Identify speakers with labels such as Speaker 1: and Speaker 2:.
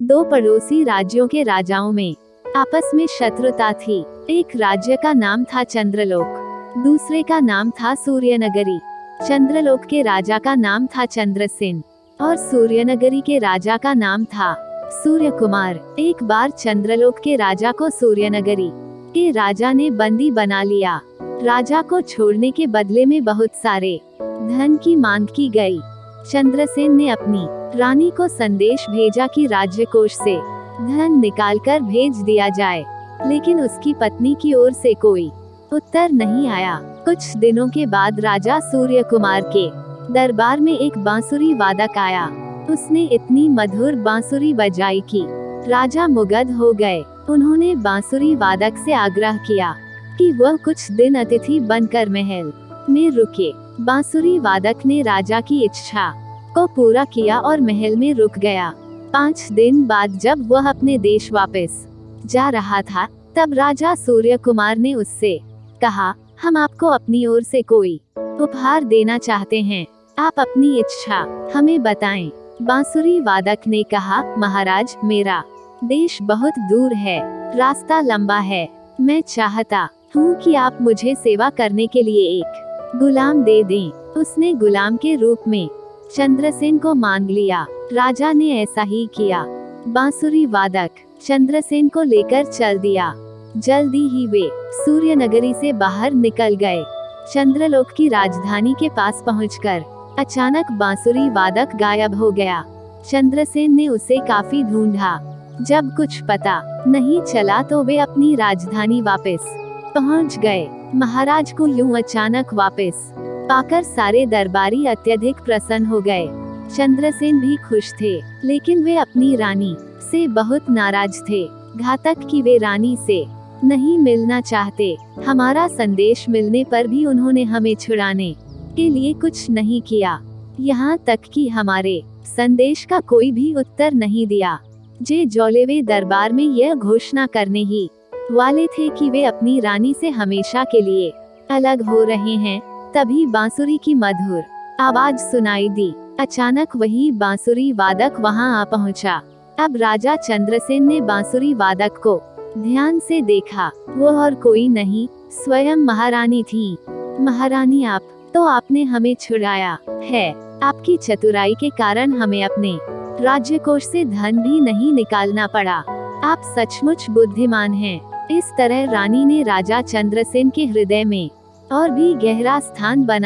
Speaker 1: दो पड़ोसी राज्यों के राजाओं में आपस में शत्रुता थी। एक राज्य का नाम था चंद्रलोक, दूसरे का नाम था सूर्यनगरी। चंद्रलोक के राजा का नाम था चंद्रसेन और सूर्यनगरी के राजा का नाम था सूर्यकुमार। एक बार चंद्रलोक के राजा को सूर्यनगरी के राजा ने बंदी बना लिया। राजा को छोड़ने के बदले में बहुत सारे धन की मांग की गई। चंद्रसेन ने अपनी रानी को संदेश भेजा कि राज्य कोष से धन निकालकर भेज दिया जाए, लेकिन उसकी पत्नी की ओर से कोई उत्तर नहीं आया। कुछ दिनों के बाद राजा सूर्यकुमार के दरबार में एक बांसुरी वादक आया। उसने इतनी मधुर बांसुरी बजाई कि राजा मुग्ध हो गए। उन्होंने बांसुरी वादक से आग्रह किया कि वह कुछ दिन अतिथि बनकर महल में रुके। बांसुरी वादक ने राजा की इच्छा को पूरा किया और महल में रुक गया। 5 दिन बाद जब वह अपने देश वापस जा रहा था, तब राजा सूर्यकुमार ने उससे कहा, हम आपको अपनी ओर से कोई उपहार देना चाहते हैं, आप अपनी इच्छा हमें बताएं। बांसुरी वादक ने कहा, महाराज, मेरा देश बहुत दूर है, रास्ता लंबा है। मैं चाहता हूँ कि आप मुझे सेवा करने के लिए एक गुलाम दे दें। उसने गुलाम के रूप में चंद्रसेन को मांग लिया। राजा ने ऐसा ही किया। बांसुरी वादक चंद्रसेन को लेकर चल दिया। जल्दी ही वे सूर्यनगरी से बाहर निकल गए। चंद्रलोक की राजधानी के पास पहुंचकर अचानक बांसुरी वादक गायब हो गया। चंद्रसेन ने उसे काफी ढूंढा। जब कुछ पता नहीं चला तो वे अपनी राजधानी वापस पहुंच गए। महाराज को यूं अचानक वापस पाकर सारे दरबारी अत्यधिक प्रसन्न हो गए। चंद्रसेन भी खुश थे, लेकिन वे अपनी रानी से बहुत नाराज थे। घातक कि वे रानी से नहीं मिलना चाहते। हमारा संदेश मिलने पर भी उन्होंने हमें छुड़ाने के लिए कुछ नहीं किया, यहाँ तक कि हमारे संदेश का कोई भी उत्तर नहीं दिया। जे जौलेवे दरबार में यह घोषणा करने ही वाले थे कि वे अपनी रानी से हमेशा के लिए अलग हो रहे हैं। तभी बांसुरी की मधुर आवाज सुनाई दी। अचानक वही बांसुरी वादक वहां आ पहुंचा। अब राजा चंद्रसेन ने बांसुरी वादक को ध्यान से देखा। वो और कोई नहीं, स्वयं महारानी थी। महारानी, आप तो आपने हमें छुड़ाया है। आपकी चतुराई के कारण हमें अपने राज्य कोष से धन भी नहीं निकालना पड़ा। आप सचमुच बुद्धिमान हैं। इस तरह रानी ने राजा चंद्रसेन के हृदय में और भी गहरा स्थान बना